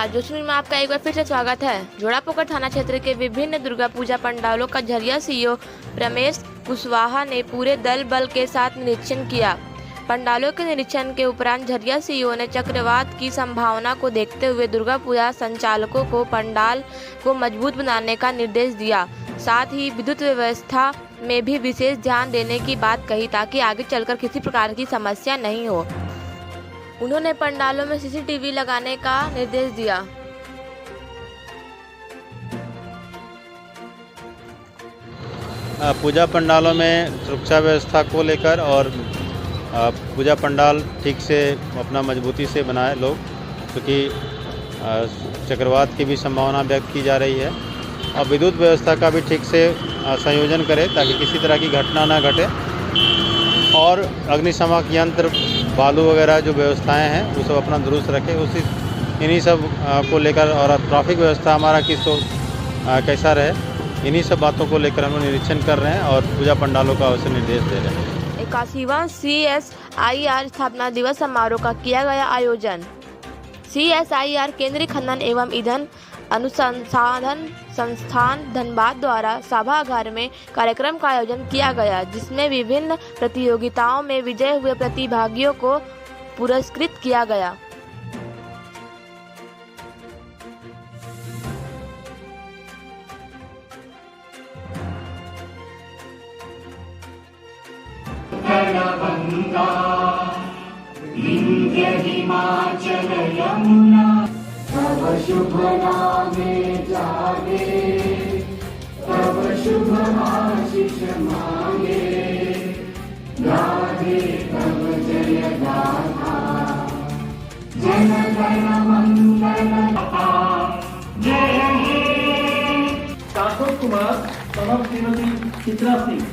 नमस्कार, जोशी न्यूज़ में आपका एक बार फिर से स्वागत है। जोड़ापोखर थाना क्षेत्र के विभिन्न दुर्गा पूजा पंडालों का झरिया सीईओ रमेश कुशवाहा ने पूरे दल बल के साथ निरीक्षण किया। पंडालों के निरीक्षण के उपरांत झरिया सीईओ ने चक्रवात की संभावना को देखते हुए दुर्गा पूजा संचालकों को पंडाल को मजबूत बनाने का निर्देश दिया। साथ ही विद्युत व्यवस्था में भी विशेष ध्यान देने की बात कही ताकि आगे चलकर किसी प्रकार की समस्या नहीं हो। उन्होंने पंडालों में सीसीटीवी लगाने का निर्देश दिया। पूजा पंडालों में सुरक्षा व्यवस्था को लेकर और पूजा पंडाल ठीक से अपना मजबूती से बनाए लोग, क्योंकि चक्रवात की भी संभावना व्यक्त की जा रही है और विद्युत व्यवस्था का भी ठीक से संयोजन करें ताकि किसी तरह की घटना ना घटे और अग्निशामक यंत्र बालू वगैरह जो व्यवस्थाएं हैं वो सब अपना दुरुस्त रखें। इन्हीं सब को लेकर और ट्रैफिक व्यवस्था हमारा कैसा रहे, इन्हीं सब बातों को लेकर हम लोग निरीक्षण कर रहे हैं और पूजा पंडालों का अवश्य निर्देश दे रहे हैं। 81वां CSIR स्थापना दिवस समारोह का किया गया आयोजन। CSIR केंद्रीय खनन एवं ईंधन अनुसंधान संस्थान धनबाद द्वारा सभागार में कार्यक्रम का आयोजन किया गया, जिसमें विभिन्न प्रतियोगिताओं में विजय हुए प्रतिभागियों को पुरस्कृत किया गया। तव शुभ नामे जागे, तव शुभ आशीष मांगे, गाहे तव जय गाथा, जन गण मंगल जय हे। शाश्वत कुमार समर श्रीमती चित्रा सिंह।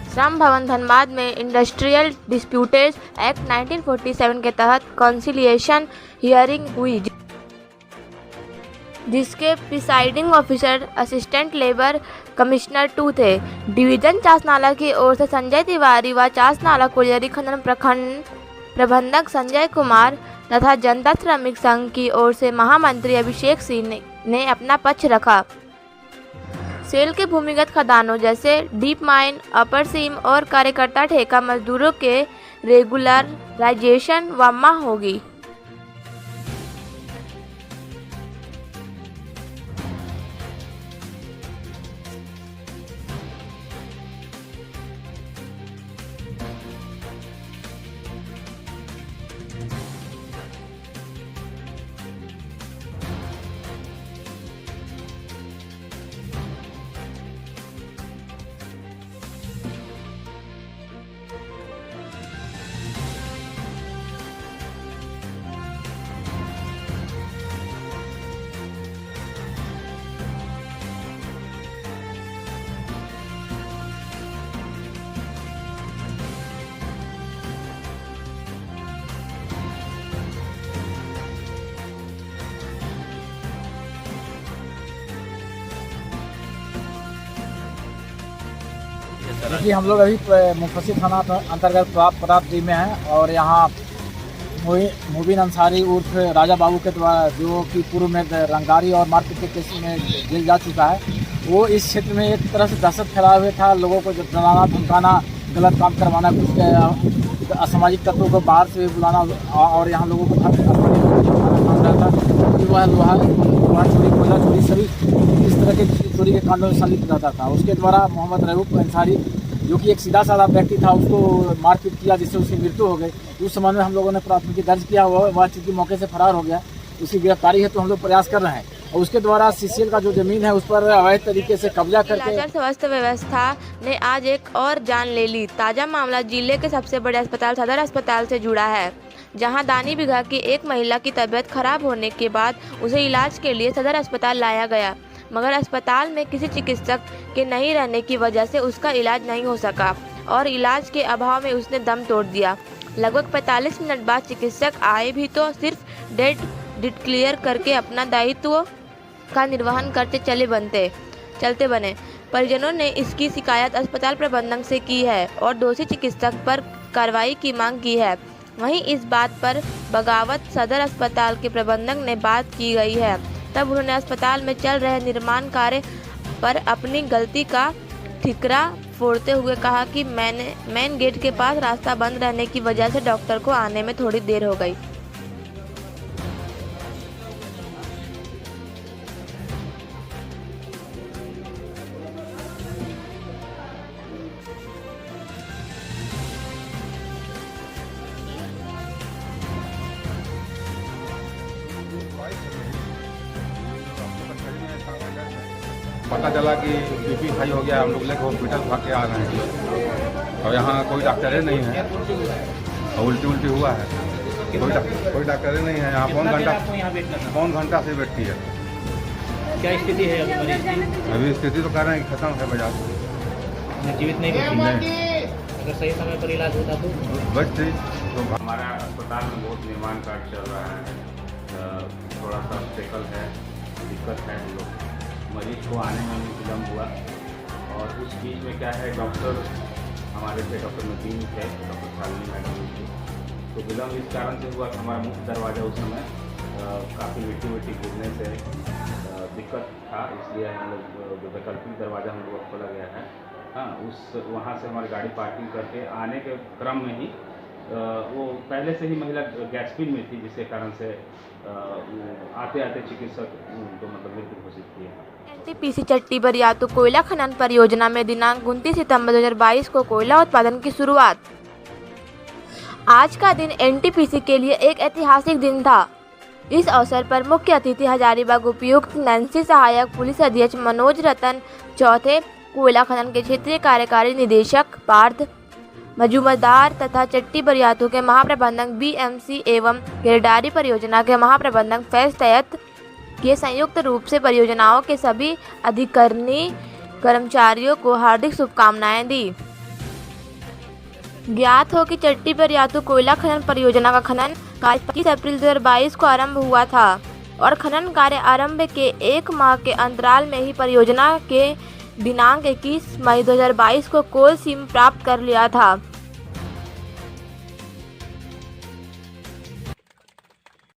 श्रम भवन धनबाद में इंडस्ट्रियल डिस्प्यूटेज एक्ट 1947 के तहत कंसिलिएशन हियरिंग हुई, जिसके presiding officer assistant labour commissioner 2 थे। डिवीजन चासनाला की ओर से संजय तिवारी व चासनाला कोलियरी खनन प्रखंड प्रबंधक संजय कुमार तथा जनता श्रमिक संघ की ओर से महामंत्री अभिषेक सिंह ने अपना पक्ष रखा। सेल के भूमिगत खदानों जैसे डीप माइन, अपर सीम और कार्यकर्ता ठेका मजदूरों के रेगुलराइजेशन व माह होगी। जी, हम लोग अभी मुफस्सिल थाना अंतर्गत प्रतापदी में हैं और यहाँ मुबीन अंसारी उर्फ राजा बाबू के द्वारा, जो कि पूर्व में रंगारी और मारपीट के केस में जेल जा चुका है, वो इस क्षेत्र में एक तरह से दहशत फैलाए हुए था। लोगों को डराना धमकाना, गलत काम करवाना, कुछ असामाजिक तत्वों को बाहर से बुलाना और यहाँ लोगों को मांग रहा था कि वह लोहा चोरी, कोयला चोरी, सभी इस तरह के चोरी के कांडों में संलिप्त रहता था। उसके द्वारा मोहम्मद रहूब अंसारी, जो कि एक सीधा साधा व्यक्ति था, उसको मारपीट किया जिससे उसकी मृत्यु हो गई। उस संबंध में हम लोगों ने प्राथमिकी दर्ज किया। वह चूँकि मौके से फरार हो गया, उसकी गिरफ्तारी है तो हम लोग प्रयास कर रहे हैं और उसके द्वारा CCL का जो जमीन है उस पर अवैध तरीके से कब्जा करके स्वास्थ्य व्यवस्था ने आज एक और जान ले ली। ताज़ा मामला जिले के सबसे बड़े अस्पताल सदर अस्पताल से जुड़ा है, जहां दानी बिघा की एक महिला की तबीयत खराब होने के बाद उसे इलाज के लिए सदर अस्पताल लाया गया, मगर अस्पताल में किसी चिकित्सक के नहीं रहने की वजह से उसका इलाज नहीं हो सका और इलाज के अभाव में उसने दम तोड़ दिया। लगभग 45 मिनट बाद चिकित्सक आए भी तो सिर्फ डेट डिक्लेयर करके अपना दायित्व का निर्वहन करते चलते बने। परिजनों ने इसकी शिकायत अस्पताल प्रबंधन से की है और दोषी चिकित्सक पर कार्रवाई की मांग की है। वहीं इस बात पर बगावत सदर अस्पताल के प्रबंधक ने बात की गई है, तब उन्होंने अस्पताल में चल रहे निर्माण कार्य पर अपनी गलती का ठिकरा फोड़ते हुए कहा कि मेन गेट के पास रास्ता बंद रहने की वजह से डॉक्टर को आने में थोड़ी देर हो गई। पता चला कि बीपी हाई हो गया, हम लोग लेकर हॉस्पिटल भाग के आ रहे हैं और यहाँ कोई डॉक्टर नहीं है और उल्टी हुआ है। कोई डॉक्टर नहीं है यहाँ। पौन घंटा से बैठी है। क्या स्थिति है अभी मरीज की? अभी स्थिति तो कह रहे हैं कि खत्म है बाजार, जीवित नहीं बची। अगर सही समय पर इलाज होता तो बच थी। तो हमारा अस्पताल में बहुत निर्माण कार्य चल रहा है, थोड़ा सा स्टेकल है, दिक्कत है। हम लोग मरीज को आने में भी विलम्ब हुआ और उस बीच में क्या है, डॉक्टर हमारे थे, डॉक्टर नदीम थे, डॉक्टर शालिनी मैडम थी, तो विलम्ब इस कारण से हुआ कि हमारा मुख्य दरवाज़ा उस समय काफ़ी मिट्टी गिरने से दिक्कत था, इसलिए हम लोग वैकल्पिक दरवाज़ा हम लोग खोला गया है। हाँ, वहाँ से हमारी गाड़ी पार्किंग करके आने के क्रम में ही वो पहले से ही महिला गैसपिन में थी, जिसके कारण से आते चिकित्सक तो मतलब मृत्यु घोषित किए। एनटीपीसी चट्टी बरियातू कोयला खनन परियोजना में दिनांक 29 सितंबर 2022 को कोयला उत्पादन की शुरुआत। आज का दिन एनटीपीसी के लिए एक ऐतिहासिक दिन था। इस अवसर पर मुख्य अतिथि हजारीबाग उपायुक्त नैन्सी, सहायक पुलिस अधीक्षक मनोज रतन चौथे, कोयला खनन के क्षेत्रीय कार्यकारी निदेशक पार्थ मजूमदार तथा चट्टी बरियातू के महाप्रबंधक बीएमसी एवं गिरडारी परियोजना के महाप्रबंधक फैज तैयब के संयुक्त रूप से परियोजनाओं के सभी अधिकारियों कर्मचारियों को हार्दिक शुभकामनाएं दी। ज्ञात हो कि चट्टी बरियातू कोयला खनन परियोजना का खनन कार्य 25 अप्रैल 2022 को आरंभ हुआ था और खनन कार्य आरंभ के 1 माह के अंतराल में ही परियोजना के दिनांक 21 मई 2022 को कोल सीम प्राप्त कर लिया था।